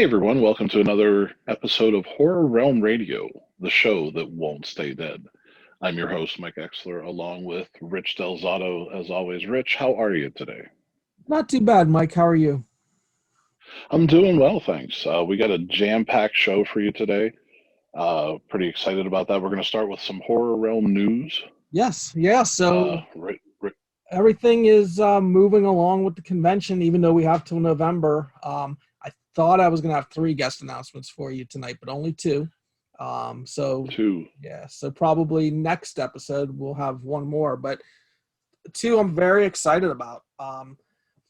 everyone, welcome to another episode of Horror Realm Radio, the show that won't stay dead. I'm your host, Mike Exler, along with Rich Delzato. As always, Rich, how are you today? Not too bad, Mike. How are you? I'm doing well, thanks. We got a jam-packed show for you today. Pretty excited about that. We're going to start with some Horror Realm news. Yes, yeah. So Ri- everything is moving along with the convention, even though we have till November. I thought I was going to have 3 guest announcements for you tonight, but only 2. So Two. yeah, so probably next episode we'll have one more, but 2 I'm very excited about.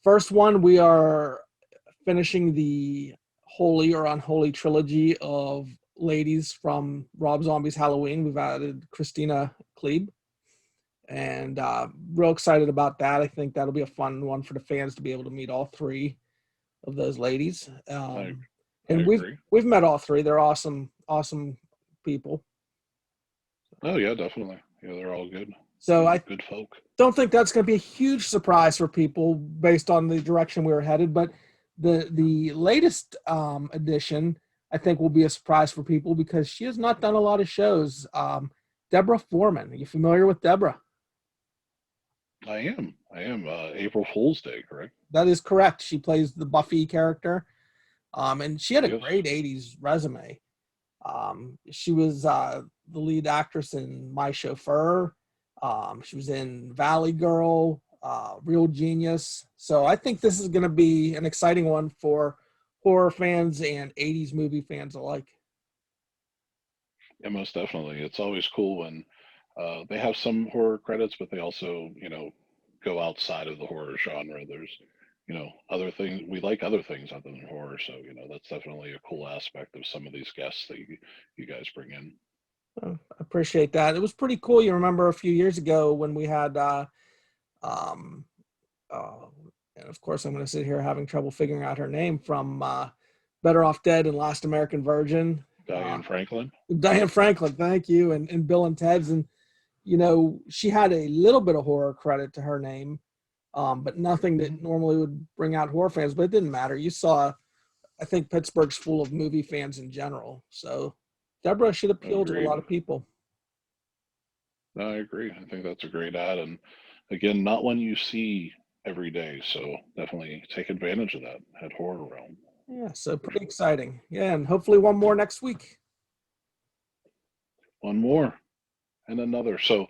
First one, we are finishing the Holy or Unholy trilogy of ladies from Rob Zombie's Halloween. We've added Christina Klebe, and real excited about that. I think that'll be a fun one for the fans to be able to meet all 3 of those ladies. I And agree. we've met all 3. They're awesome people. Oh, yeah, definitely. Yeah, they're all good. So I Good folk. don't think that's going to be a huge surprise for people based on the direction we were headed. But the latest edition, I think, will be a surprise for people because she has not done a lot of shows. Deborah Foreman. Are you familiar with Deborah? I am. April Fool's Day, correct? That is correct. She plays the Buffy character. And she had a Yes. great 80s resume. She was the lead actress in My Chauffeur. She was in Valley Girl, Real Genius. So I think this is going to be an exciting one for horror fans and 80s movie fans alike. Yeah, most definitely. It's always cool when they have some horror credits, but they also, go outside of the horror genre. There's, other things. We like other things other than horror, so that's definitely a cool aspect of some of these guests that you guys bring in. I appreciate that. It was pretty cool. You remember a few years ago when we had, um, uh, and of course, I'm going to sit here having trouble figuring out her name from Better Off Dead and Last American Virgin. Diane Franklin. Diane Franklin, thank you, and Bill and Ted's, and she had a little bit of horror credit to her name, but nothing that normally would bring out horror fans. But it didn't matter. You saw, I think Pittsburgh's full of movie fans in general, so Deborah should appeal to a Agreed. lot of people. No, I agree. I think that's a great ad, and again, not one you see every day, so definitely take advantage of that at Horror Realm. Yeah, so pretty exciting. Yeah, and hopefully one more next week. One more and another. So,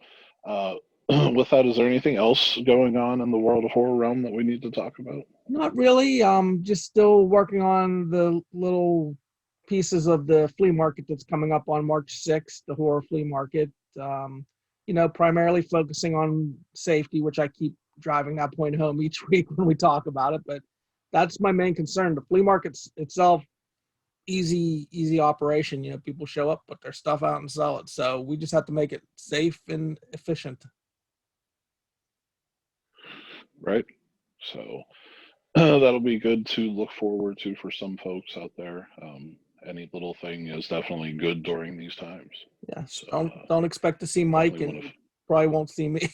with that, is there anything else going on in the world of Horror Realm that we need to talk about? Not really. Just still working on the little pieces of the flea market that's coming up on March 6th, the horror flea market. Primarily focusing on safety, which I keep driving that point home each week when we talk about it. But that's my main concern. The flea market itself, easy operation. People show up, put their stuff out and sell it. So we just have to make it safe and efficient. Right. So that'll be good to look forward to for some folks out there. Any little thing is definitely good during these times. Yeah. So, Don't expect to see Mike, definitely and probably won't see me.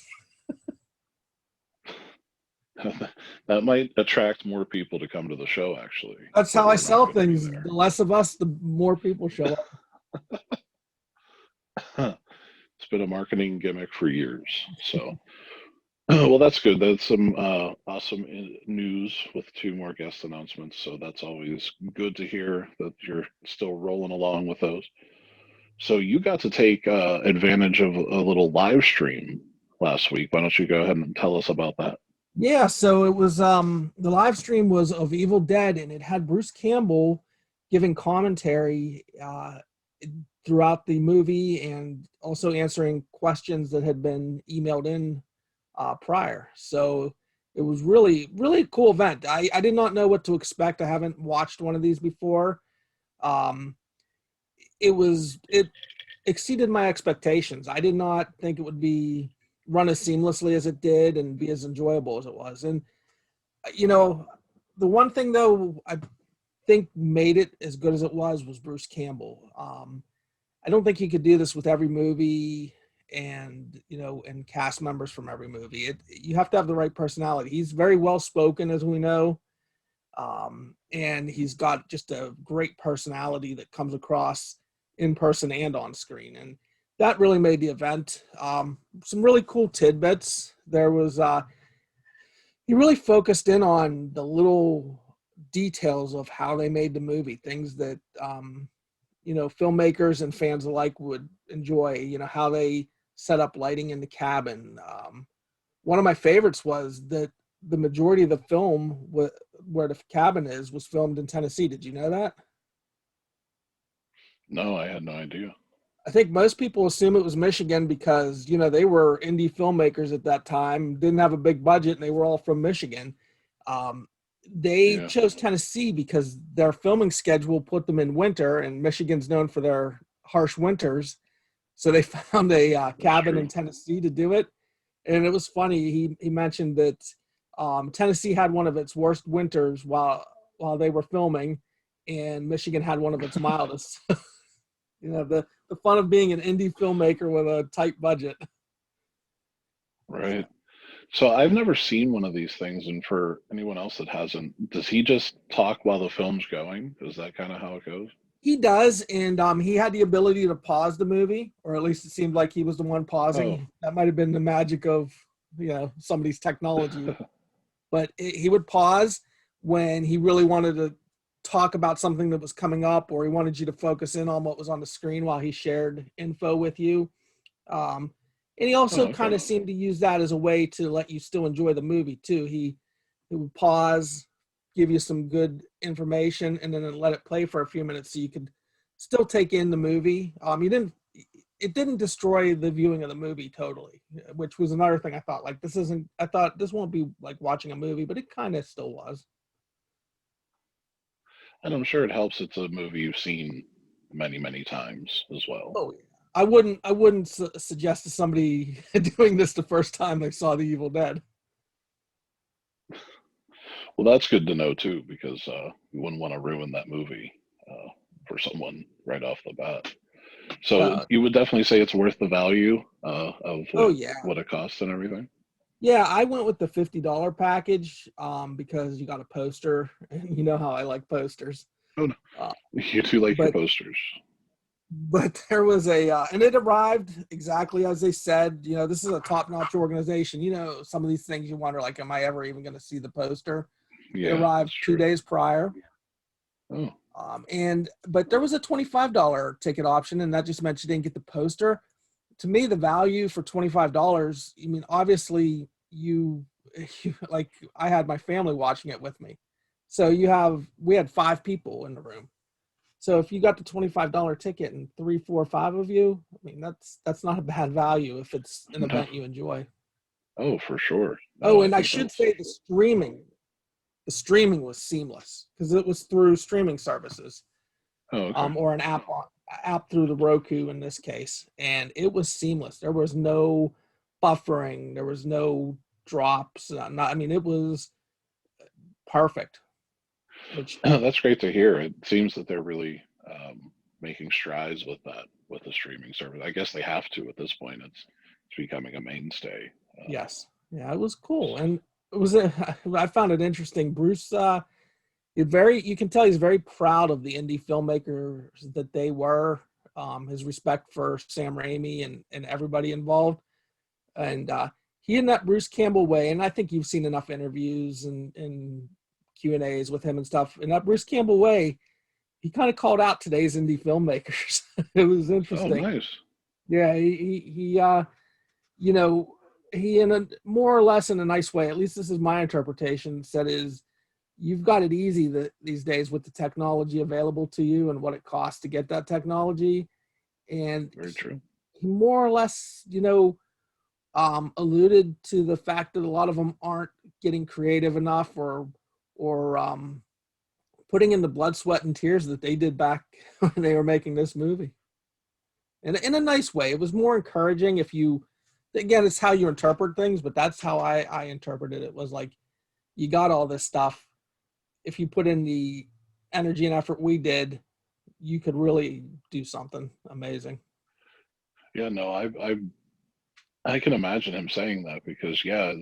that might attract more people to come to the show, actually. That's but how we're I not sell going to be things. there. The less of us, the more people show up. It's been a marketing gimmick for years. So, well, that's good. That's some awesome news with 2 more guest announcements. So that's always good to hear that you're still rolling along with those. So you got to take advantage of a little live stream last week. Why don't you go ahead and tell us about that? Yeah, so it was the live stream was of Evil Dead, and it had Bruce Campbell giving commentary throughout the movie and also answering questions that had been emailed in prior. So it was really a cool event. I did not know what to expect. I haven't watched one of these before. Um, it exceeded my expectations. I did not think it would be run as seamlessly as it did and be as enjoyable as it was. And the one thing though I think made it as good as it was Bruce Campbell. I don't think he could do this with every movie and cast members from every movie. You have to have the right personality. He's very well spoken, as we know. And he's got just a great personality that comes across in person and on screen. And that really made the event. Some really cool tidbits. There was, he really focused in on the little details of how they made the movie, things that, filmmakers and fans alike would enjoy, how they set up lighting in the cabin. One of my favorites was that the majority of the film where the cabin was filmed in Tennessee. Did you know that? No, I had no idea. I think most people assume it was Michigan because, they were indie filmmakers at that time, didn't have a big budget, and they were all from Michigan. They chose Tennessee because their filming schedule put them in winter, and Michigan's known for their harsh winters. So they found a cabin in Tennessee to do it. And it was funny. He mentioned that Tennessee had one of its worst winters while they were filming, and Michigan had one of its mildest. The fun of being an indie filmmaker with a tight budget. Right. So I've never seen one of these things, and for anyone else that hasn't, does he just talk while the film's going? Is that kind of how it goes? He does, and he had the ability to pause the movie, or at least it seemed like he was the one pausing. Oh. That might have been the magic of somebody's technology. But he would pause when he really wanted to talk about something that was coming up, or he wanted you to focus in on what was on the screen while he shared info with you. And he also kind of seemed to use that as a way to let you still enjoy the movie too. He would pause, give you some good information, and then let it play for a few minutes so you could still take in the movie. It didn't destroy the viewing of the movie totally, which was another thing I thought, I thought this won't be like watching a movie, but it kind of still was. And I'm sure it helps. It's a movie you've seen many, many times as well. Oh, yeah. I wouldn't suggest to somebody doing this the first time they saw The Evil Dead. Well, that's good to know too, because you wouldn't want to ruin that movie for someone right off the bat. So you would definitely say it's worth the value of what it costs and everything? Yeah, I went with the $50 package because you got a poster, and you know how I like posters. Oh, no. You do like your posters. But there was and it arrived exactly as they said. This is a top-notch organization. Some of these things you wonder, like, am I ever even going to see the poster? Yeah, it arrived 2 days prior. Oh. But there was a $25 ticket option, and that just meant you didn't get the poster. To me, the value for $25, obviously you like, I had my family watching it with me. So we had 5 people in the room. So if you got the $25 ticket and 3, 4, 5 of you, that's not a bad value if it's an event you enjoy. Oh, for sure. No, and I should say the streaming was seamless because it was through streaming services. Oh, okay. Or an app through the Roku in this case, and it was seamless. There was no buffering, there was no drops. It was perfect. That's great to hear. It seems that they're really making strides with the streaming service. I guess they have to at this point. It's becoming a mainstay. Yes, yeah, it was cool, and it was. I found it interesting. Bruce, you can tell he's very proud of the indie filmmakers that they were. His respect for Sam Raimi and everybody involved, and he, in that Bruce Campbell way, and I think you've seen enough interviews and Q&As with him and stuff. In that Bruce Campbell way, he kind of called out today's indie filmmakers. It was interesting. Oh, nice. Yeah, he in a more or less in a nice way, at least this is my interpretation, said you've got it easy these days with the technology available to you and what it costs to get that technology. And very true. He more or less, alluded to the fact that a lot of them aren't getting creative enough or putting in the blood, sweat, and tears that they did back when they were making this movie. And in a nice way, it was more encouraging. Again, it's how you interpret things, but that's how I interpreted it. It was like, you got all this stuff. If you put in the energy and effort we did, you could really do something amazing. Yeah, no, I can imagine him saying that because, yeah,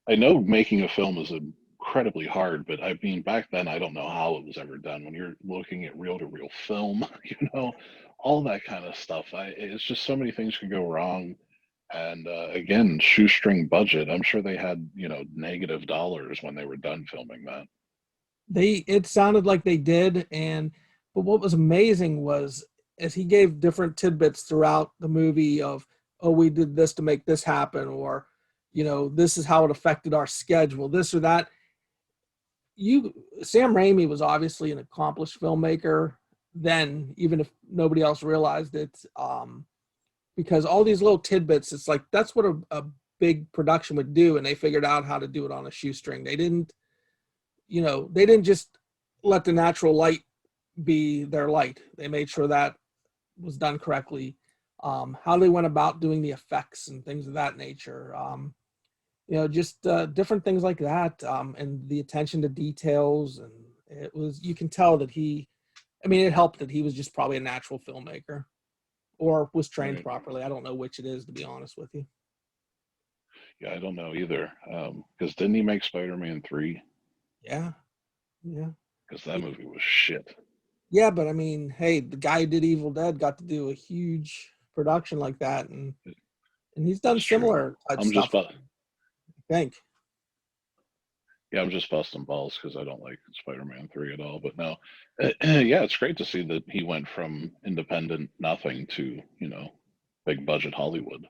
I know making a film is a incredibly hard. But I mean, back then, I don't know how it was ever done. When you're looking at reel-to-reel film, all that kind of stuff. It's just so many things can go wrong. And again, shoestring budget. I'm sure they had, negative dollars when they were done filming that. It sounded like they did, but what was amazing was as he gave different tidbits throughout the movie of, oh, we did this to make this happen, or this is how it affected our schedule, this or that. Sam Raimi was obviously an accomplished filmmaker then, even if nobody else realized it, because all these little tidbits, it's like that's what a big production would do, and they figured out how to do it on a shoestring. They didn't just let the natural light be their light. They made sure that was done correctly. How they went about doing the effects and things of that nature. Just different things like that, and the attention to details. And you can tell that it helped that he was just probably a natural filmmaker or was trained Right. properly. I don't know which it is, to be honest with you. Yeah, I don't know either. Because didn't he make Spider-Man 3? Yeah. Because that movie was shit. Yeah, but hey, the guy who did Evil Dead got to do a huge production like that, and he's done similar type stuff. I think. Yeah, I'm just busting balls because I don't like Spider-Man 3 at all. But no, yeah, it's great to see that he went from independent nothing to, big budget Hollywood.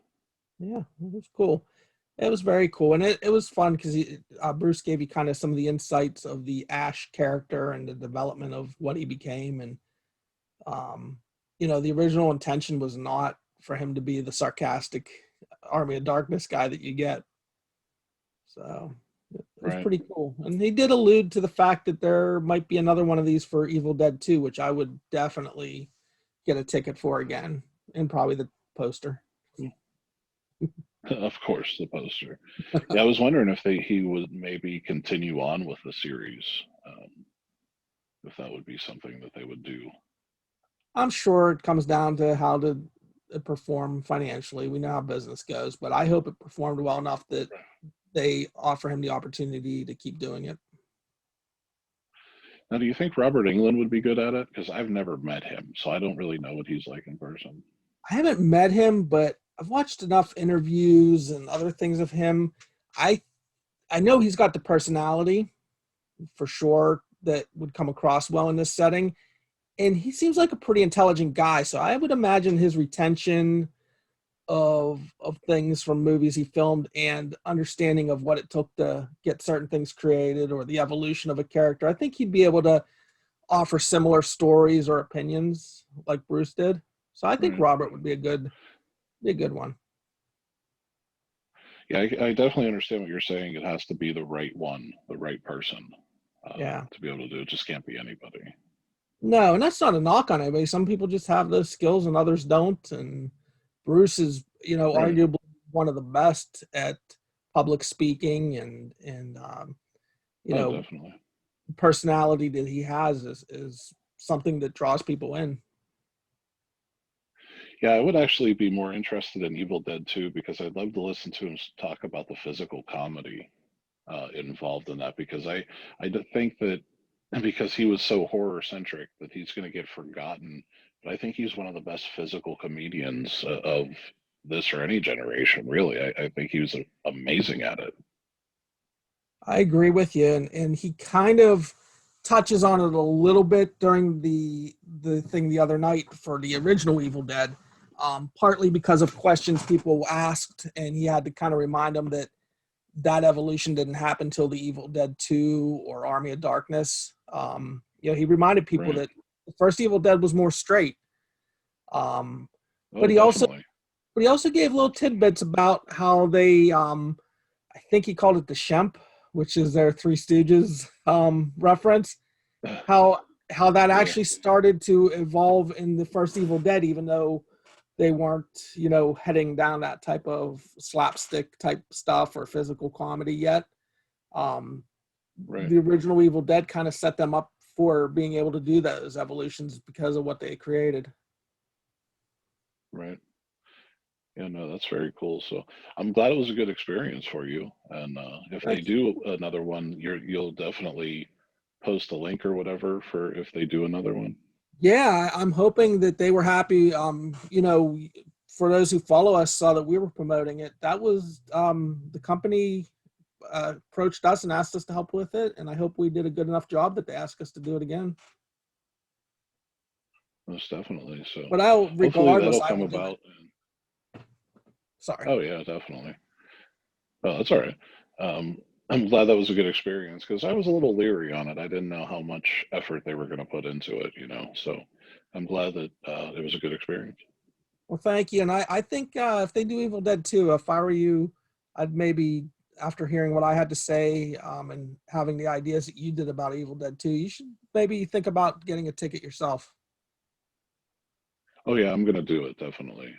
Yeah, it was cool. It was very cool, and it was fun because Bruce gave you kind of some of the insights of the Ash character and the development of what he became, and the original intention was not for him to be the sarcastic Army of Darkness guy that you get. So it was pretty cool, and he did allude to the fact that there might be another one of these for Evil Dead 2, which I would definitely get a ticket for again, and probably the poster. Of course, the poster. Yeah, I was wondering if he would maybe continue on with the series, if that would be something that they would do. I'm sure it comes down to how to perform financially. We know how business goes, but I hope it performed well enough that they offer him the opportunity to keep doing it. Now, do you think Robert Englund would be good at it? Because I've never met him, so I don't really know what he's like in person. I haven't met him, but I've watched enough interviews and other things of him. I know he's got the personality for sure that would come across well in this setting. And he seems like a pretty intelligent guy. So I would imagine his retention of things from movies he filmed and understanding of what it took to get certain things created or the evolution of a character. I think he'd be able to offer similar stories or opinions like Bruce did. So I think Robert would be a good one. Yeah, I definitely understand what you're saying. It has to be the right one, the right person, to be able to do it. Just can't be anybody. No, and that's not a knock on anybody. Some people just have those skills and others don't. And Bruce is, arguably one of the best at public speaking and definitely. Personality that he has is something that draws people in. Yeah, I would actually be more interested in Evil Dead 2 because I'd love to listen to him talk about the physical comedy involved in that, because I think that because he was so horror centric that he's going to get forgotten. But I think he's one of the best physical comedians of this or any generation, really. I think he was amazing at it. I agree with you, and he kind of touches on it a little bit during the thing the other night for the original Evil Dead, partly because of questions people asked, and he had to kind of remind them that evolution didn't happen until the Evil Dead 2 or Army of Darkness. He reminded people that the first Evil Dead was more straight. But he also gave little tidbits about how they, I think he called it the Shemp, which is their Three Stooges reference. How that actually started to evolve in the first Evil Dead, even though they weren't, heading down that type of slapstick type stuff or physical comedy yet. The original Evil Dead kind of set them up for being able to do those evolutions because of what they created. Right. Yeah, no, that's very cool. So I'm glad it was a good experience for you. And if they Thank you. do another one, you'll definitely post a link or whatever for if they do another one. Yeah, I'm hoping that they were happy. For those who follow us, saw that we were promoting it. That was the company approached us and asked us to help with it, and I hope we did a good enough job that they asked us to do it again. Most definitely. So But I'll, hopefully regardless, that'll I come will do it. about. Sorry. Oh yeah, definitely. Oh, that's all right. Um, I'm glad that was a good experience because I was a little leery on it. I didn't know how much effort they were going to put into it, you know. So I'm glad that it was a good experience. Well, thank you. And I think if they do Evil Dead 2, if I were you, I'd maybe, after hearing what I had to say and having the ideas that you did about Evil Dead 2, you should maybe think about getting a ticket yourself. Oh yeah, I'm going to do it definitely.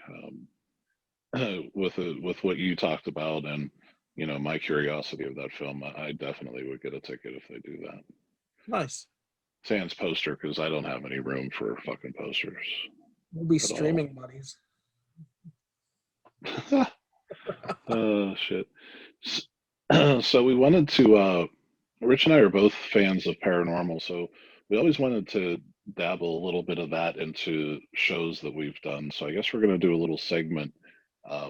With what you talked about and my curiosity of that film, I definitely would get a ticket if they do that. Nice. Sans poster because I don't have any room for fucking posters We'll be at all. streaming buddies. Oh shit. So we wanted to. Rich and I are both fans of paranormal, so we always wanted to dabble a little bit of that into shows that we've done. So I guess we're going to do a little segment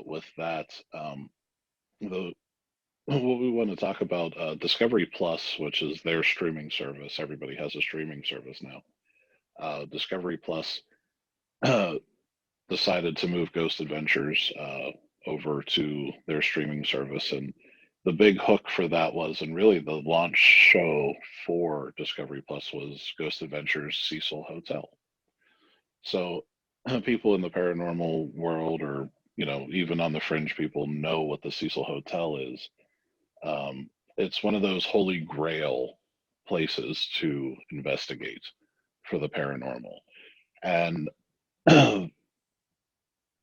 with that. The what we want to talk about Discovery Plus, which is their streaming service. Everybody has a streaming service now. Discovery Plus decided to move Ghost Adventures over to their streaming service, and the big hook for that was, and really the launch show for Discovery Plus was Ghost Adventures Cecil Hotel. So people in the paranormal world, or even on the fringe, people know what the Cecil Hotel is. It's one of those holy grail places to investigate for the paranormal. And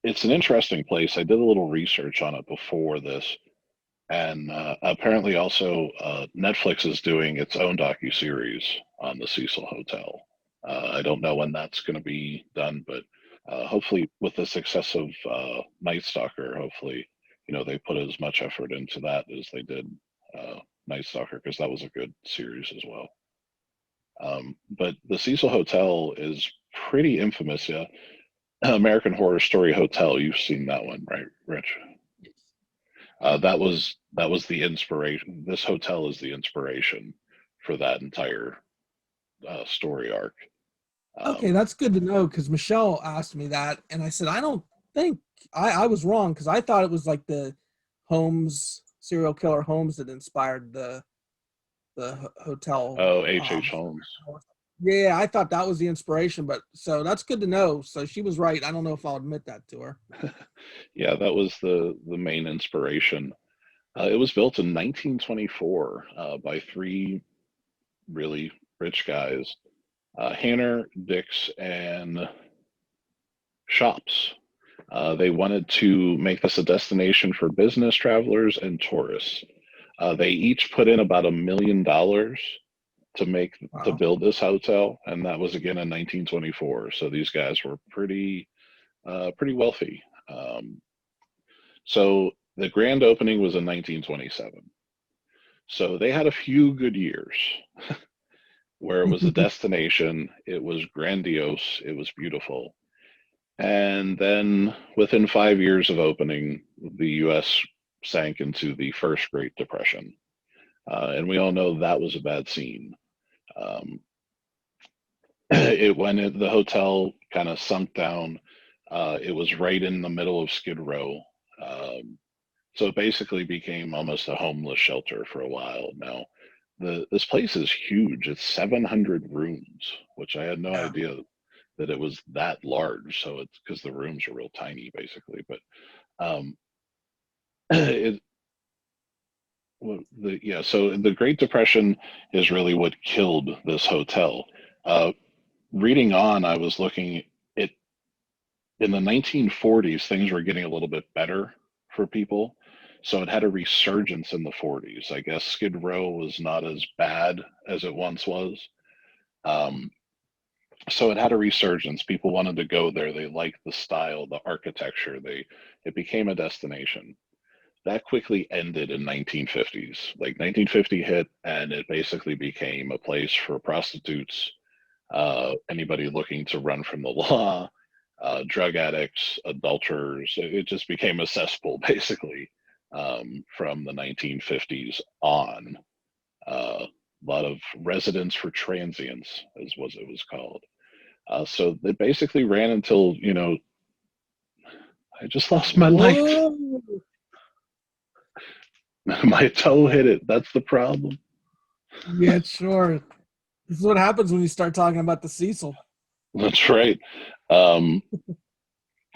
it's an interesting place. I did a little research on it before this, and apparently also Netflix is doing its own docu-series on the Cecil Hotel. I don't know when that's going to be done, but hopefully with the success of Night Stalker, hopefully they put as much effort into that as they did Night Stalker, because that was a good series as well. But the Cecil Hotel is pretty infamous. Yeah, American Horror Story Hotel. You've seen that one, right, Rich? That was the inspiration. This hotel is the inspiration for that entire story arc. Okay, Um, that's good to know because Michelle asked me that, and I said I don't think I was wrong because I thought it was like the Holmes serial killer Holmes that inspired the hotel. oh, H. Holmes. Yeah, I thought that was the inspiration, but so that's good to know. So she was right. I don't know if I'll admit that to her. Yeah, that was the main inspiration. It was built in 1924 by three really rich guys, Hanner, Dix, and Shops. They wanted to make this a destination for business travelers and tourists. They each put in about $1 million to Wow. build this hotel, and that was again in 1924. So these guys were pretty wealthy. So the grand opening was in 1927. So they had a few good years where it was a destination. It was grandiose. It was beautiful. And then within 5 years of opening, the U.S. sank into the first Great Depression. And we all know that was a bad scene. Um, the hotel kind of sunk down. It was right in the middle of Skid Row. Um, so it basically became almost a homeless shelter for a while. Now, this place is huge. It's 700 rooms, which I had no Yeah. idea that it was that large. So it's because the rooms are real tiny, basically. But um, it, so the Great Depression is really what killed this hotel. Uh, Reading on, I was looking at in the 1940s, things were getting a little bit better for people. So it had a resurgence in the 40s. I guess Skid Row was not as bad as it once was. Um, So it had a resurgence. People wanted to go there. They liked the style, the architecture. It became a destination. That quickly ended in 1950s. Like 1950 hit, and it basically became a place for prostitutes, anybody looking to run from the law, drug addicts, adulterers. It just became a cesspool, basically, from the 1950s on. A lot of residence for transients, as was it was called. So it basically ran until, I just lost my light. Whoa! My toe hit it. That's the problem. Yeah, sure. This is what happens when you start talking about the Cecil. That's right. Um,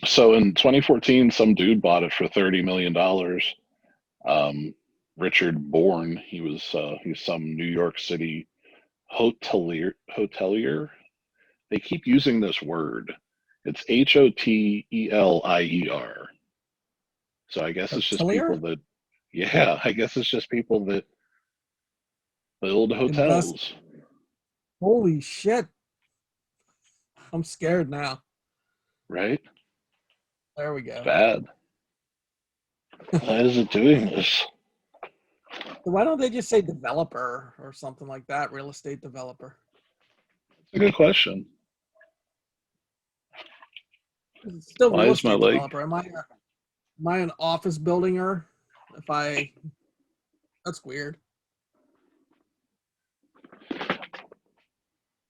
so in 2014, some dude bought it for $30 million. Richard Bourne, he's some New York City hotelier. They keep using this word. It's Hotelier. So I guess it's just people Hotelier? that, yeah, I guess it's just people that build Invest. hotels, Holy shit. I'm scared now. right? There we It's go. bad. Why is it doing this? Why don't they just say developer or something like that? Real estate developer. It's a good question. It's still Why real is my estate leg? developer. Am I an office buildinger? That's weird.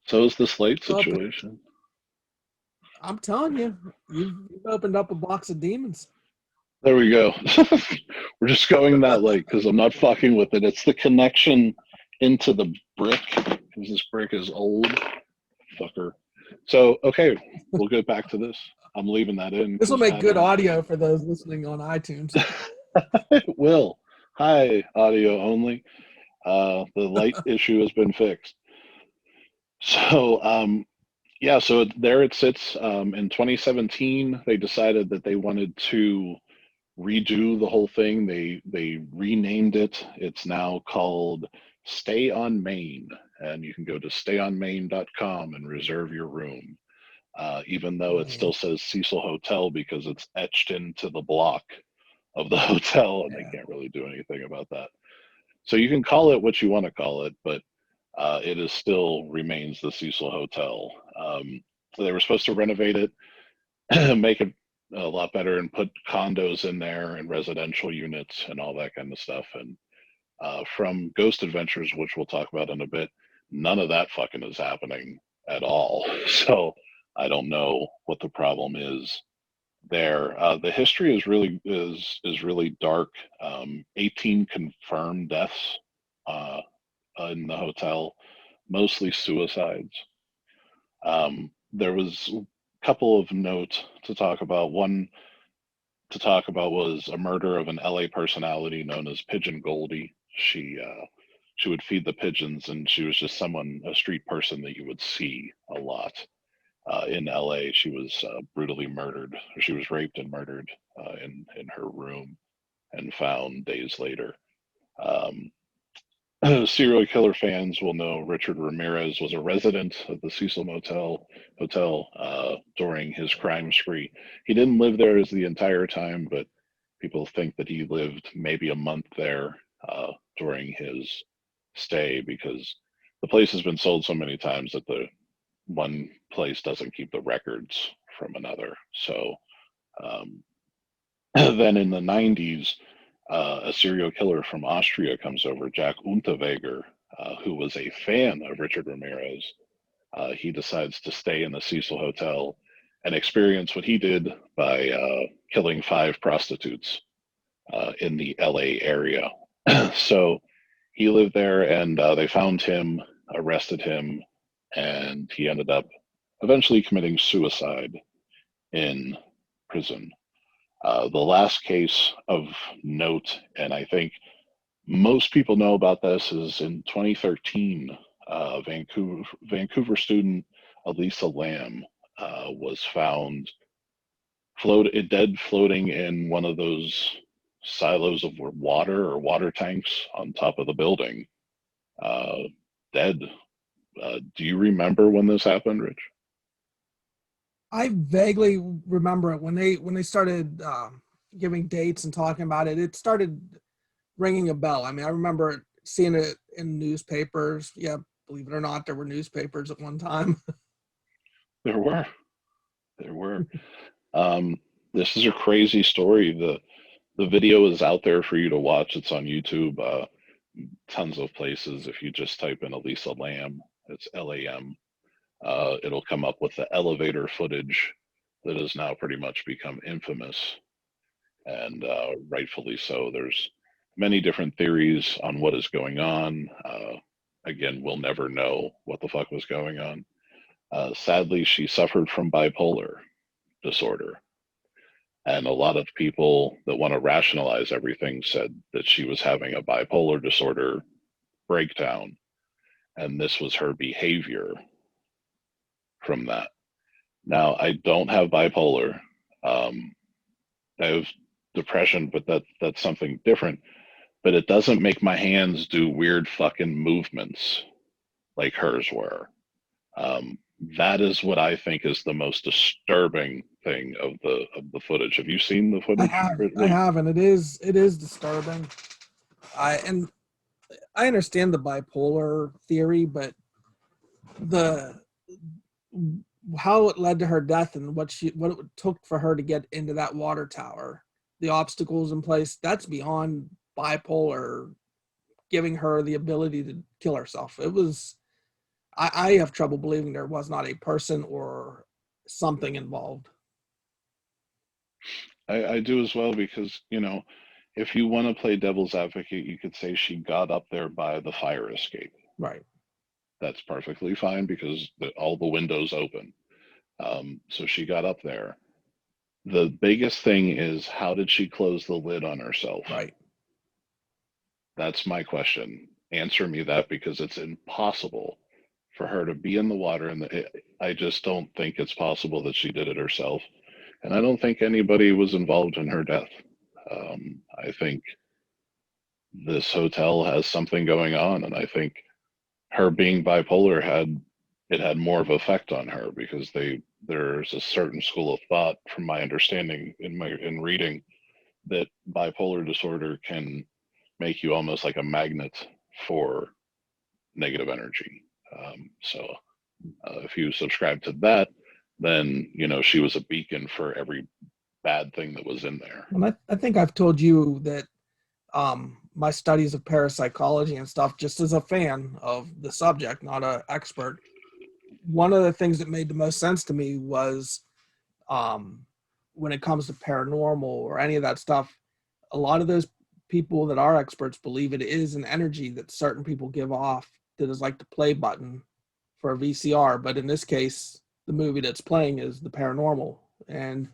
So is this light Well, situation. I'm telling you, you've opened up a box of demons. There we go. We're just going that light because I'm not fucking with it. It's the connection into the brick because this brick is old. Fucker. So, okay, we'll get back to this. I'm leaving that in. This will 'Cause make good audio for those listening on iTunes. It will. Hi, audio only. The light issue has been fixed. So, yeah, so there it sits. In 2017, they decided that they wanted to redo the whole thing. They renamed it. It's now called Stay on Main, and you can go to stayonmain.com and reserve your room. Even though it still says Cecil Hotel because it's etched into the block of the hotel, and they can't really do anything about that. So you can call it what you want to call it, but it is still remains the Cecil Hotel. So they were supposed to renovate it, make it a lot better, and put condos in there and residential units and all that kind of stuff. And from Ghost Adventures, which we'll talk about in a bit, none of that fucking is happening at all. So I don't know what the problem is there. The history is really dark. 18 confirmed deaths uh, in the hotel, mostly suicides. There was a couple of notes to talk about. One to talk about was a murder of an LA personality known as Pigeon Goldie. She would feed the pigeons, and she was just a street person that you would see a lot in LA. She was brutally murdered. She was raped and murdered in her room and found days later. Um, Serial killer fans will know Richard Ramirez was a resident of the Cecil Hotel during his crime spree. He didn't live there as the entire time, but people think that he lived maybe a month there during his stay because the place has been sold so many times that the one place doesn't keep the records from another. So um, then in the 90s, a serial killer from Austria comes over, Jack Unterweger, who was a fan of Richard Ramirez. He decides to stay in the Cecil Hotel and experience what he did by killing 5 prostitutes in the LA area. So he lived there, and they found him, arrested him, and he ended up eventually committing suicide in prison. The last case of note, and I think most people know about this, is in 2013. Vancouver student Elisa Lam was found dead, floating in one of those silos of water or water tanks on top of the building. Uh, Dead. Do you remember when this happened, Rich? I vaguely remember it when they started giving dates and talking about it. It started ringing a bell. I mean, I remember seeing it in newspapers. Yeah, believe it or not, there were newspapers at one time. There were, there were. Um, this is a crazy story. The video is out there for you to watch. It's on YouTube. Tons of places. If you just type in Elisa Lam, it's Lam. It'll come up with the elevator footage that has now pretty much become infamous, and rightfully so. There's many different theories on what is going on. Again, we'll never know what the fuck was going on. Sadly, she suffered from bipolar disorder. And a lot of people that want to rationalize everything said that she was having a bipolar disorder breakdown, and this was her behavior from that. Now, I don't have bipolar. I have depression, but that's something different. But it doesn't make my hands do weird fucking movements like hers were. Um, that is what I think is the most disturbing thing of the footage. Have you seen the I footage? have, I have, and it is disturbing. And I understand the bipolar theory, but the how it led to her death and what it took for her to get into that water tower, the obstacles in place, that's beyond bipolar giving her the ability to kill herself. It was I have trouble believing there was not a person or something involved. I do as well because, if you want to play devil's advocate, you could say she got up there by the fire escape. Right. That's perfectly fine because all the windows open. So she got up there. The biggest thing is, how did she close the lid on herself? Right. That's my question. Answer me that, because it's impossible for her to be in the water. And I just don't think it's possible that she did it herself. And I don't think anybody was involved in her death. I think this hotel has something going on, and I think her being bipolar had more of effect on her, because there's a certain school of thought, from my understanding in reading, that bipolar disorder can make you almost like a magnet for negative energy. If you subscribe to that, then she was a beacon for every bad thing that was in there. And I think I've told you that my studies of parapsychology and stuff, just as a fan of the subject, not an expert, one of the things that made the most sense to me was when it comes to paranormal or any of that stuff, a lot of those people that are experts believe it is an energy that certain people give off that is like the play button for a VCR. But in this case, the movie that's playing is the paranormal. And,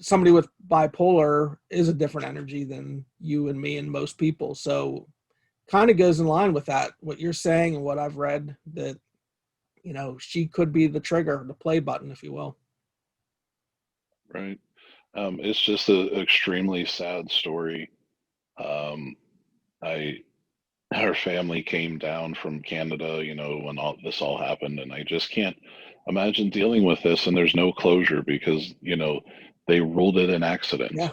somebody with bipolar is a different energy than you and me and most people. So kind of goes in line with that, what you're saying and what I've read, that, she could be the trigger, the play button, if you will. Right. It's just an extremely sad story. I Her family came down from Canada, when all this all happened, and I just can't imagine dealing with this. And there's no closure because they ruled it an accident, Yeah.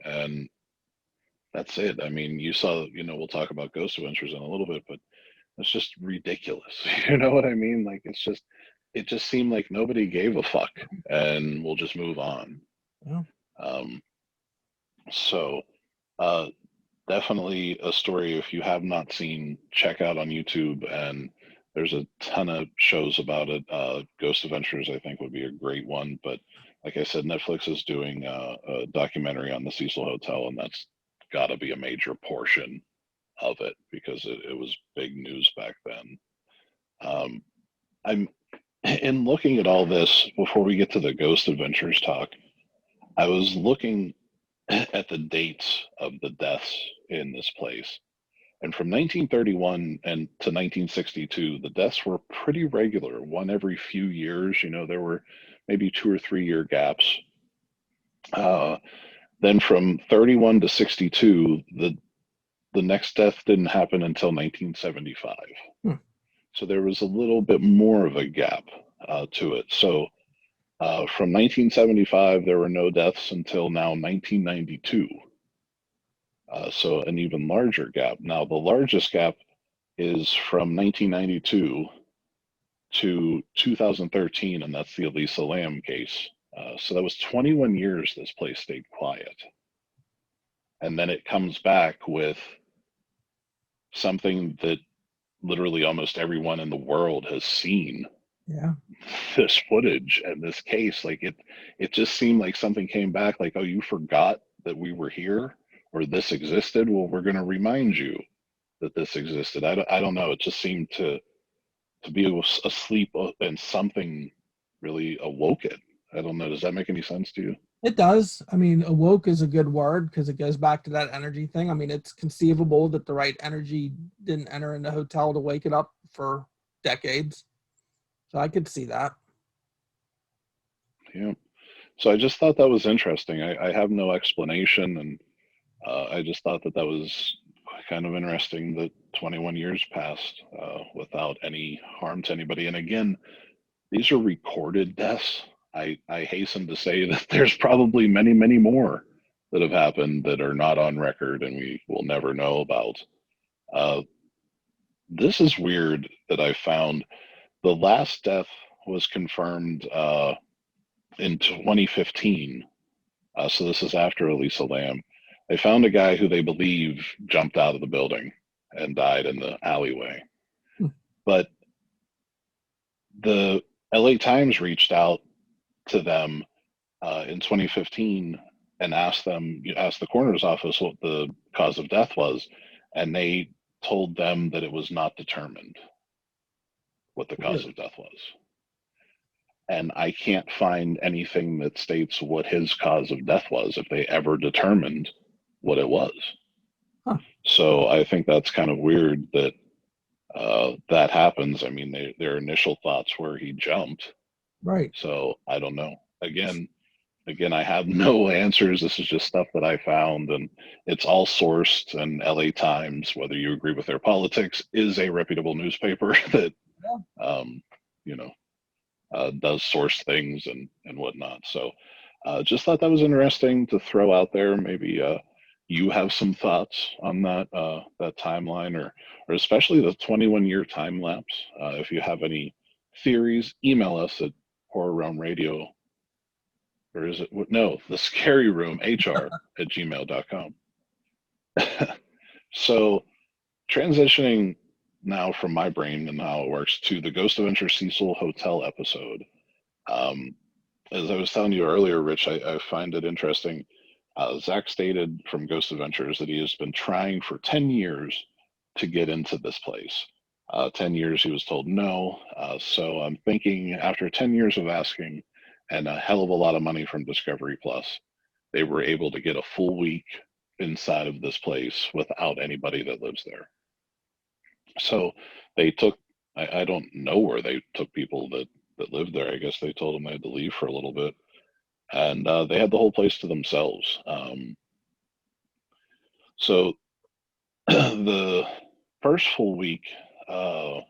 and that's it. I mean, you saw, we'll talk about Ghost Adventures in a little bit, but it's just ridiculous. You know what I mean? Like, it just seemed like nobody gave a fuck, and we'll just move on. Yeah. Um, so, uh, Definitely a story, if you have not seen, check out on YouTube, and there's a ton of shows about it. Ghost Adventures, I think, would be a great one, but like I said, Netflix is doing a documentary on the Cecil Hotel, and that's got to be a major portion of it, because it was big news back then. I'm In looking at all this, before we get to the Ghost Adventures talk, I was looking at the dates of the deaths in this place. And from 1931 and to 1962, the deaths were pretty regular, one every few years. There were maybe 2 or 3 year gaps. Then from 31 to 62, the next death didn't happen until 1975. Hmm. So there was a little bit more of a gap to it. So From 1975, there were no deaths until now 1992. So an even larger gap. Now, the largest gap is from 1992 to 2013, and that's the Elisa Lam case. So that was 21 years this place stayed quiet. And then it comes back with something that literally almost everyone in the world has seen. Yeah. This footage and this case, like it just seemed like something came back, like, oh, you forgot that we were here or this existed. Well, we're going to remind you that this existed. I don't know. It just seemed to be asleep, and something really awoke it. I don't know. Does that make any sense to you? It does. I mean, awoke is a good word because it goes back to that energy thing. I mean, it's conceivable that the right energy didn't enter in the hotel to wake it up for decades. So I could see that. Yeah. So I just thought that was interesting. I have no explanation, and I just thought that was kind of interesting that 21 years passed without any harm to anybody. And again, these are recorded deaths. I hasten to say that there's probably many, many more that have happened that are not on record and we will never know about. This is weird that I found. The last death was confirmed in 2015. So this is after Elisa Lam. They found a guy who they believe jumped out of the building and died in the alleyway. But the LA Times reached out to them in 2015 and asked the coroner's office what the cause of death was, and they told them that it was not determined what the cause of death was. And I can't find anything that states what his cause of death was, if they ever determined what it was. Huh. So I think that's kind of weird that that happens. I mean, their initial thoughts were he jumped. Right. So I don't know. Again, I have no answers. This is just stuff that I found, and it's all sourced. And LA Times, whether you agree with their politics, is a reputable newspaper that, does source things and whatnot. So just thought that was interesting to throw out there. Maybe you have some thoughts on that timeline, or especially the 21-year time lapse. If you have any theories, email us at HorrorRealm Radio, or is it, no, the Scary Room HR at gmail.com. So transitioning now from my brain and how it works to the Ghost Adventure Cecil Hotel episode. As I was telling you earlier, Rich, I find it interesting. Zach stated from Ghost Adventures that he has been trying for 10 years to get into this place. 10 years he was told no. So I'm thinking after 10 years of asking and a hell of a lot of money from Discovery Plus, they were able to get a full week inside of this place without anybody that lives there. So they took, I don't know where they took people that lived there. I guess they told them they had to leave for a little bit. And they had the whole place to themselves. So the first full week, or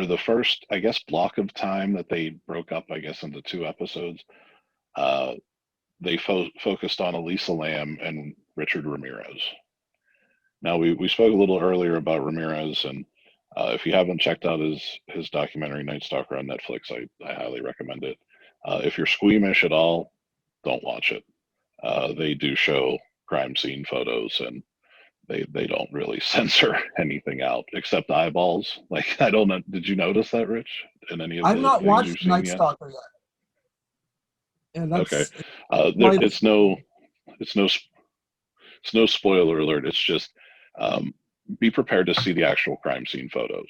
the first, I guess, block of time that they broke up, I guess, into 2 episodes, they focused on Elisa Lam and Richard Ramirez. Now, we spoke a little earlier about Ramirez, and if you haven't checked out his documentary, Night Stalker, on Netflix, I highly recommend it. If you're squeamish at all, don't watch it. They do show crime scene photos, and they don't really censor anything out except eyeballs. Like, I don't know. Did you notice that, Rich? In any of I've the not things watched you've seen Night yet? Stalker yet. And that's Okay. it's It's no spoiler alert. It's just be prepared to see the actual crime scene photos.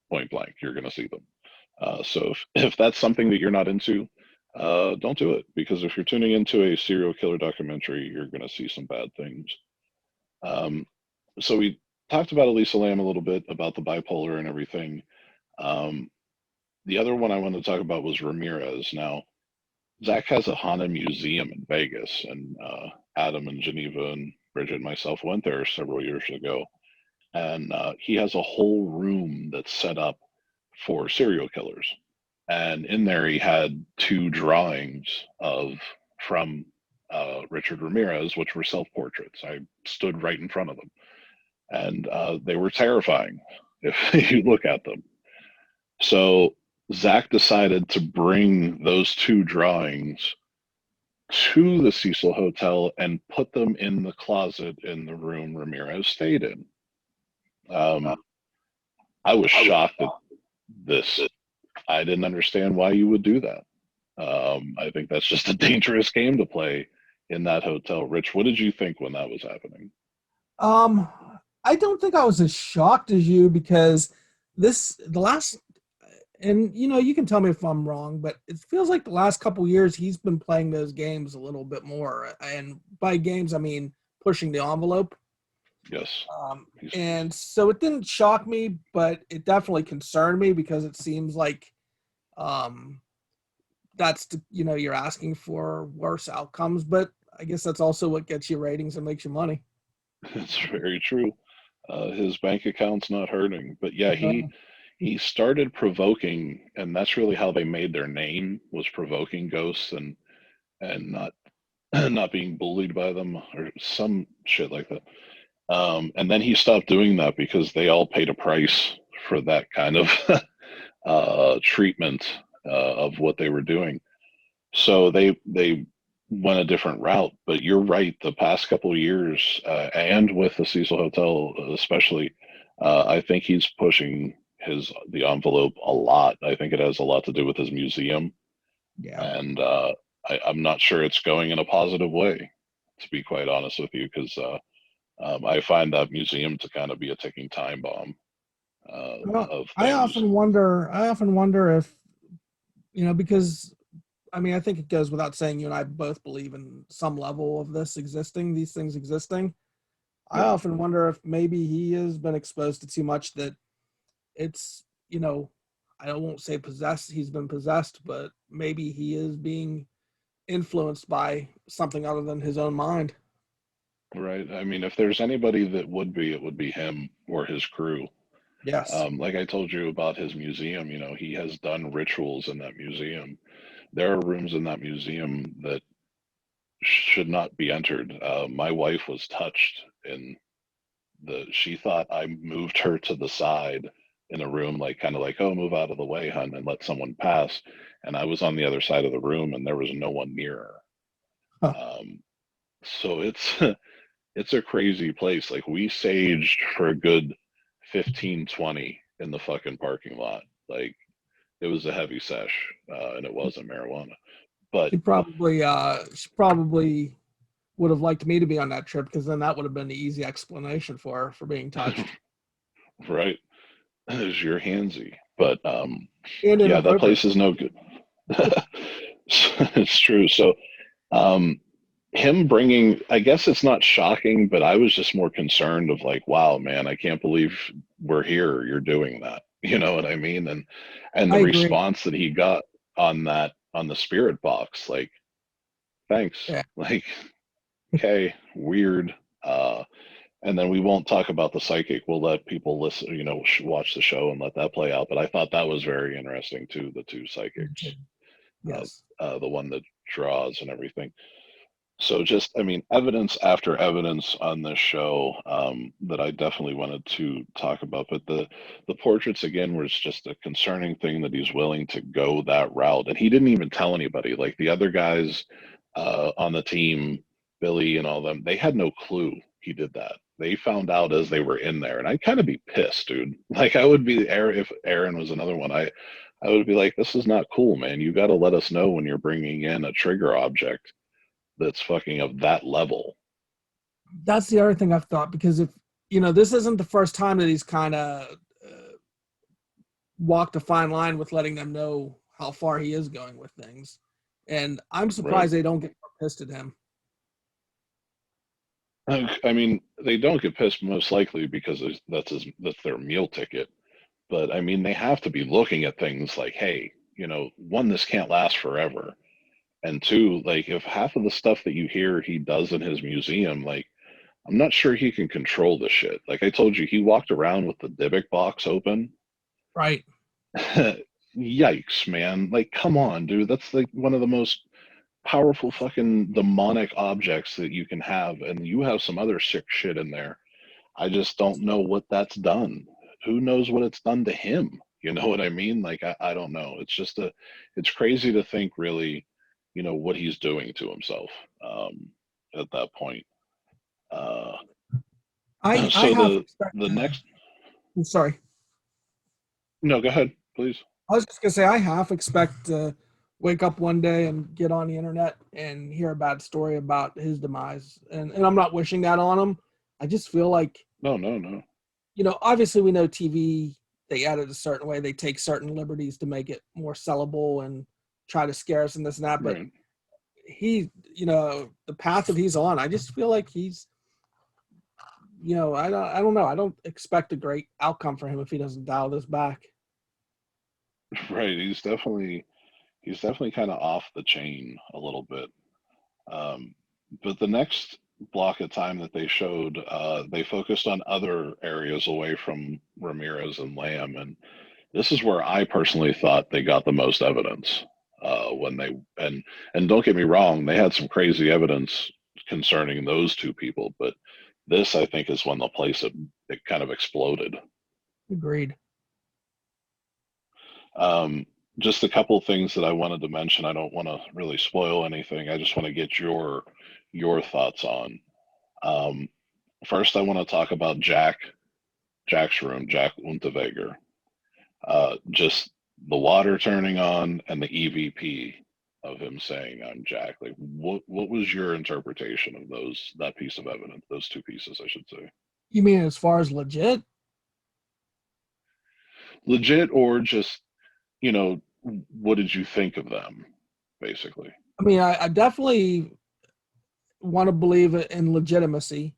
Point blank, you're going to see them. So if that's something that you're not into, don't do it, because if you're tuning into a serial killer documentary, you're going to see some bad things. So we talked about Elisa Lam a little bit, about the bipolar and everything. The other one I wanted to talk about was Ramirez. Now, Zach has a haunted museum in Vegas, and Adam and Geneva and Bridget and myself went there several years ago. And he has a whole room that's set up for serial killers. and in there he had two drawings from Richard Ramirez, which were self-portraits. I stood right in front of them, and they were terrifying if you look at them. So Zach decided to bring those two drawings to the Cecil Hotel and put them in the closet in the room Ramirez stayed in. I was shocked at this. I didn't understand why you would do that. I think that's just a dangerous game to play in that hotel. Rich, what did you think when that was happening? I don't think I was as shocked as you because the last, and you can tell me if I'm wrong, but it feels like the last couple years he's been playing those games a little bit more. And by games, I mean pushing the envelope. Yes. And so it didn't shock me, but it definitely concerned me because it seems like that's you're asking for worse outcomes. But I guess that's also what gets you ratings and makes you money. It's very true. His bank account's not hurting, but yeah, he started provoking, and that's really how they made their name, was provoking ghosts and not not being bullied by them or some shit like that. And then he stopped doing that because they all paid a price for that kind of treatment of what they were doing. So they went a different route. But you're right. The past couple of years, and with the Cecil Hotel especially, I think he's pushing the envelope a lot. I think it has a lot to do with his museum. Yeah. And I'm not sure it's going in a positive way, to be quite honest with you, because I find that museum to kind of be a ticking time bomb. I often wonder if, because I mean, I think it goes without saying you and I both believe in some level of these things existing. I often wonder if maybe he has been exposed to too much that it's, I won't say possessed, he's been possessed, but maybe he is being influenced by something other than his own mind. Right. I mean, if there's anybody that would be, it would be him or his crew. Yes. Like I told you about his museum, he has done rituals in that museum. There are rooms in that museum that should not be entered. My wife was touched she thought I moved her to the side in a room, like kind of like, oh, move out of the way, hun, and let someone pass. And I was on the other side of the room and there was no one near her. Huh. So it's a crazy place. Like we saged for a good 15, 20 in the fucking parking lot. Like it was a heavy sesh, and it wasn't marijuana. But she probably would have liked me to be on that trip because then that would have been the easy explanation for being touched. Right. Is your handsy. But Yeah, that place is no good. It's true. So him bringing, I guess it's not shocking, but I was just more concerned of like, wow, man, I can't believe we're here. You're doing that. You know what I mean? And the response that he got on the spirit box, like, thanks. Yeah. Like, okay, weird. And then we won't talk about the psychic. We'll let people listen, watch the show and let that play out. But I thought that was very interesting too, the two psychics. Yes. The one that draws and everything. So just, I mean, evidence after evidence on this show that I definitely wanted to talk about. But the portraits, again, was just a concerning thing that he's willing to go that route. And he didn't even tell anybody. Like the other guys on the team, Billy and all them, they had no clue he did that. They found out as they were in there. And I'd kind of be pissed, dude. Like I would be, if Aaron was another one, I would be like, this is not cool, man. You got to let us know when you're bringing in a trigger object that's fucking of that level. That's the other thing I've thought, because if this isn't the first time that he's kind of walked a fine line with letting them know how far he is going with things, and I'm surprised they don't get pissed at him. I mean, they don't get pissed most likely because that's their meal ticket. But I mean, they have to be looking at things like, hey, one, this can't last forever. And two, like if half of the stuff that you hear he does in his museum, like I'm not sure he can control the shit. Like I told you, he walked around with the Dybbuk box open. Right. yikes, man. Like, come on, dude. That's like one of the most powerful fucking demonic objects that you can have, and you have some other sick shit in there. I just don't know what that's done. Who knows what it's done to him? You know what I mean? Like, I don't know. It's just it's crazy to think really, what he's doing to himself at that point. Uh, I so half the expect. next, I'm sorry. no, go ahead, please. I was just gonna say I half expect to wake up one day and get on the internet and hear a bad story about his demise. And I'm not wishing that on him. I just feel like, No, no, no. obviously we know TV, they edit a certain way, they take certain liberties to make it more sellable and try to scare us and this and that. But Right. he, the path that he's on, I just feel like he's, I don't know. I don't expect a great outcome for him if he doesn't dial this back. Right. He's definitely kind of off the chain a little bit. Um, but the next block of time that they showed, they focused on other areas away from Ramirez and Lamb, and this is where I personally thought they got the most evidence. When they and don't get me wrong, they had some crazy evidence concerning those two people, but this I think is when the place it kind of exploded. Agreed. Um, just a couple of things that I wanted to mention. I don't want to really spoil anything. I just want to get your thoughts on. Um, First, I want to talk about Jack's room, Jack Unterweger. Just the water turning on and the EVP of him saying, "I'm Jack." Like, what was your interpretation of that piece of evidence? Those two pieces, I should say. You mean as far as legit? Legit, or just what did you think of them, basically? I mean, I definitely want to believe in legitimacy.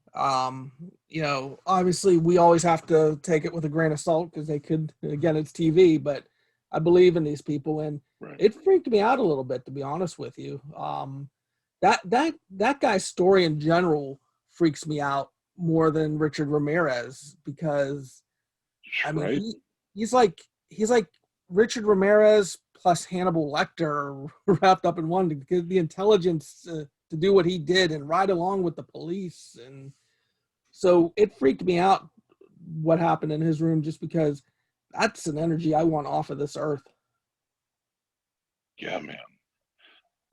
Obviously we always have to take it with a grain of salt because they could, again, it's TV, but I believe in these people, and Right. it freaked me out a little bit, to be honest with you. That guy's story in general freaks me out more than Richard Ramirez because I mean Right. he's like Richard Ramirez plus Hannibal Lecter wrapped up in one to get the intelligence to do what he did and ride along with the police. And so it freaked me out what happened in his room just because that's an energy I want off of this earth. Yeah, man.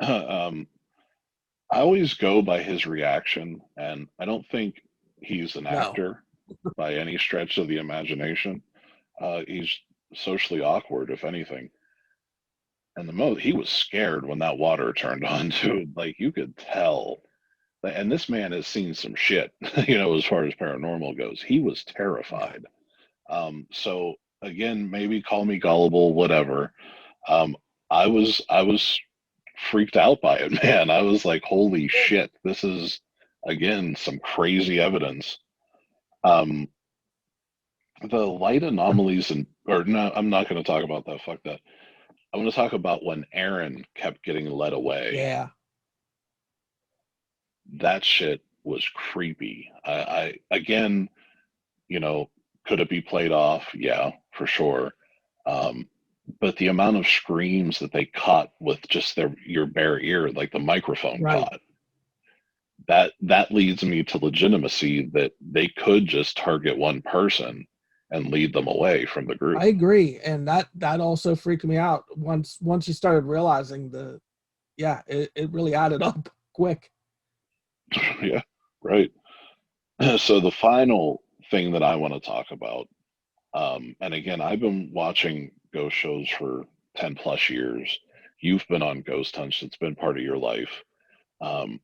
um, I always go by his reaction, and I don't think he's an No, actor by any stretch of the imagination. He's socially awkward, if anything. And he was scared when that water turned on, too. Like, you could tell. And this man has seen some shit, as far as paranormal goes. He was yeah, terrified. So again, maybe call me gullible, whatever. Um, I was freaked out by it, man. I was like, holy shit, this is again some crazy evidence. Um, the light anomalies and or no, I'm not going to talk about that. Fuck that. I'm going to talk about when Aaron kept getting led away. yeah, That shit was creepy. I again, could it be played off? Yeah, for sure. Um, but the amount of screams that they caught with just your bare ear, like the microphone right. caught, that leads me to legitimacy that they could just target one person and lead them away from the group. I agree, and that also freaked me out once you started realizing it really added up quick. Yeah, right. So the final thing that I want to talk about, and again, I've been watching ghost shows for 10 plus years. You've been on ghost hunts, it's been part of your life. Um,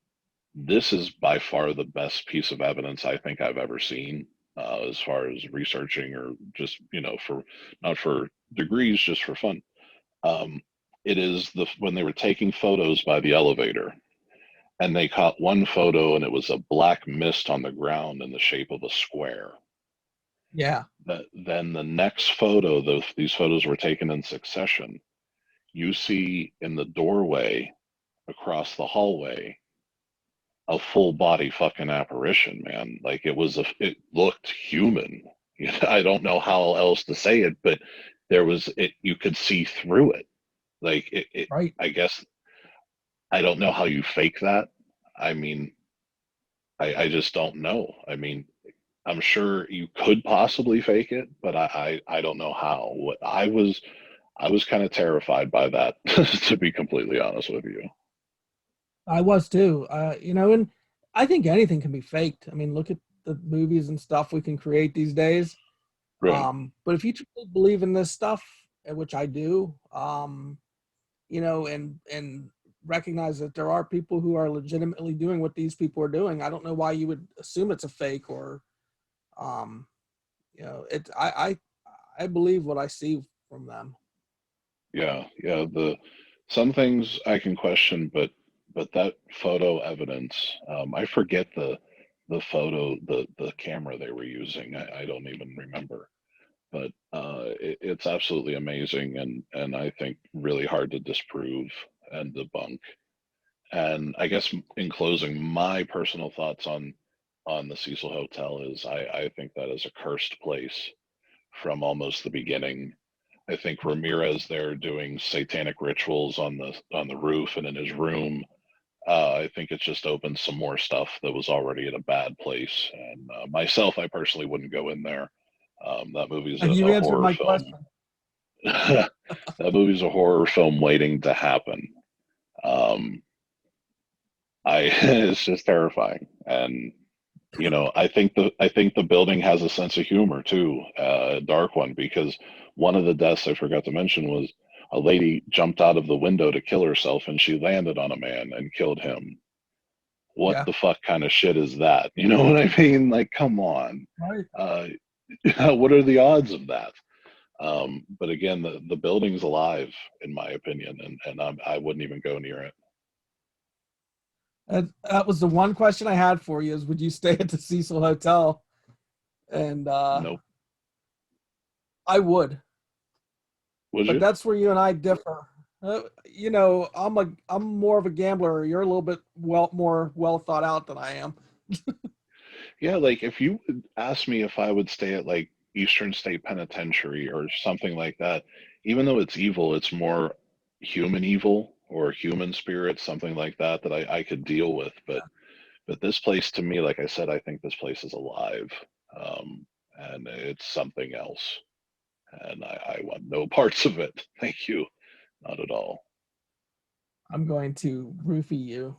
this is by far the best piece of evidence I think I've ever seen, as far as researching or just, for not for degrees, just for fun. Um, it is when they were taking photos by the elevator, and they caught one photo and it was a black mist on the ground in the shape of a square. Yeah, Then the next photo, these photos were taken in succession. You see in the doorway across the hallway a full body fucking apparition, man. Like it looked human. I don't know how else to say it, but there was it. You could see through it. Like Right. I guess I don't know how you fake that. I mean, I just don't know. I mean, I'm sure you could possibly fake it, but I don't know how. What I was kind of terrified by that, to be completely honest with you. I was too. And I think anything can be faked. I mean, look at the movies and stuff we can create these days. Right. But if you truly believe in this stuff, which I do, and recognize that there are people who are legitimately doing what these people are doing, I don't know why you would assume it's a fake or, um, it. I believe what I see from them. Yeah, yeah. The some things I can question, but that photo evidence, I forget the photo, the camera they were using. I don't even remember, but it's absolutely amazing and I think really hard to disprove and debunk. And I guess in closing, my personal thoughts on the Cecil Hotel is I think that is a cursed place from almost the beginning. I think Ramirez there doing satanic rituals on the roof and in his room. I think it just opened some more stuff that was already in a bad place. And myself, I personally wouldn't go in there. That movie's And you a answered horror my film. question. That movie's a horror film waiting to happen. Um, I it's just terrifying, and I think the building has a sense of humor too, a dark one, because one of the deaths I forgot to mention was a lady jumped out of the window to kill herself and she landed on a man and killed him. What Yeah. the fuck kind of shit is that? You know what I mean? Like, come on. Right. Uh, what are the odds of that? But again, the building's alive, in my opinion, and I wouldn't even go near it. That was the one question I had for you: is would you stay at the Cecil Hotel? And Nope. I would, Would but you? that's where you and I differ. I'm more of a gambler. You're a little bit more well thought out than I am. Yeah, like if you would ask me if I would stay at like Eastern State Penitentiary or something like that, even though it's evil, it's more human evil or human spirit, something like that that I could deal with. But this place to me, like I said, I think this place is alive. And it's something else. And I want no parts of it. Thank you. Not at all. I'm going to roofie you,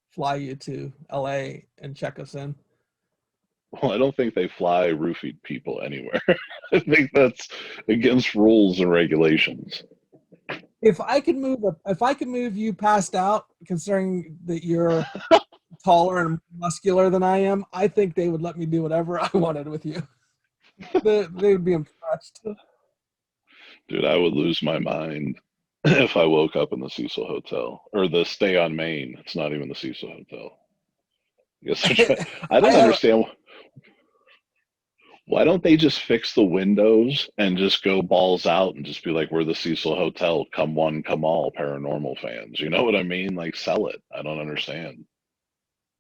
fly you to LA and check us in. Well, I don't think they fly roofied people anywhere. I think that's against rules and regulations. If I could move you passed out, considering that you're taller and muscular than I am, I think they would let me do whatever I wanted with you. They'd be impressed. Dude, I would lose my mind if I woke up in the Cecil Hotel or the Stay on Main. It's not even the Cecil Hotel. I I don't have understand why don't they just fix the windows and just go balls out and just be like, we're the Cecil Hotel, come one, come all, paranormal fans. You know what I mean? Like, sell it. I don't understand.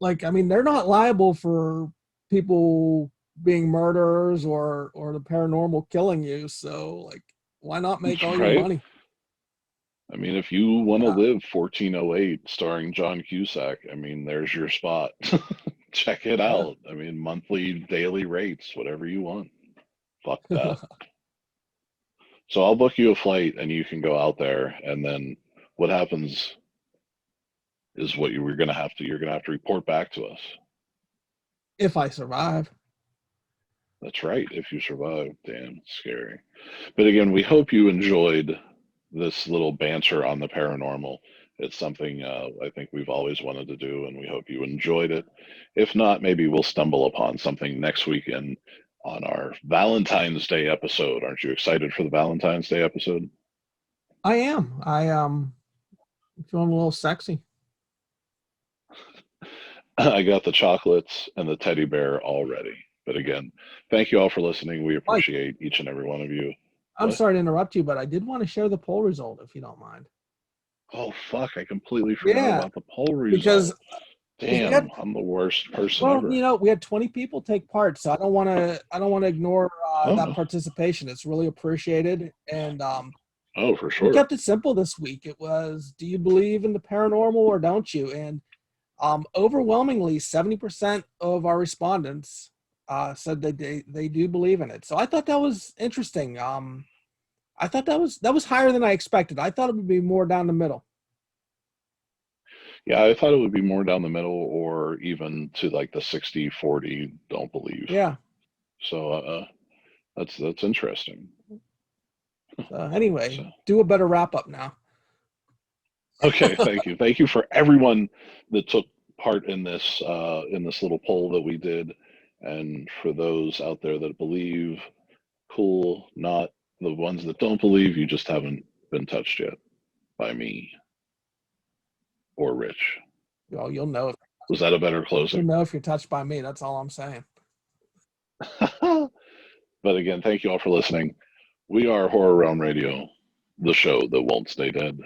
I mean, they're not liable for people being murderers or the paranormal killing you. So why not make all your Right? money? I mean, if you want to Yeah. live 1408 starring John Cusack, I mean, there's your spot. Check it Yeah. out. I mean, monthly, daily rates, whatever you want. Fuck that. So I'll book you a flight and you can go out there. And then what happens is what you were going to have to, you're going to have to report back to us. If I survive. That's right. If you survive, damn, it's scary. But again, we hope you enjoyed this little banter on the paranormal. It's something I think we've always wanted to do, and we hope you enjoyed it. If not, maybe we'll stumble upon something next weekend on our Valentine's Day episode. Aren't you excited for the Valentine's Day episode? I am. Feeling a little sexy. I got the chocolates and the teddy bear all ready. But again, thank you all for listening. We Mike, appreciate each and every one of you. I'm What? sorry to interrupt you, but I did want to share the poll result if you don't mind. Oh, fuck. I completely forgot Yeah, about the poll because result. Damn, I'm the worst person well, ever. you know, we had 20 people take part, so I don't want to ignore that Oh, participation. It's really appreciated, and oh, for we sure. kept it simple this week. It was, do you believe in the paranormal or don't you? And overwhelmingly, 70% of our respondents said that they do believe in it. So I thought that was interesting. I thought that was higher than I expected. I thought it would be more down the middle. Yeah, I thought it would be more down the middle or even to like the 60-40 don't believe. Yeah. So that's interesting. So anyway, So do a better wrap up now. okay, thank you. Thank you for everyone that took part in this little poll that we did. And for those out there that believe, cool, not the ones that don't believe, you just haven't been touched yet by me or Rich. Well, you'll know. Was that a better You'll closing? know if you're touched by me. That's all I'm saying. But again, thank you all for listening. We are Horror Realm Radio, the show that won't stay dead.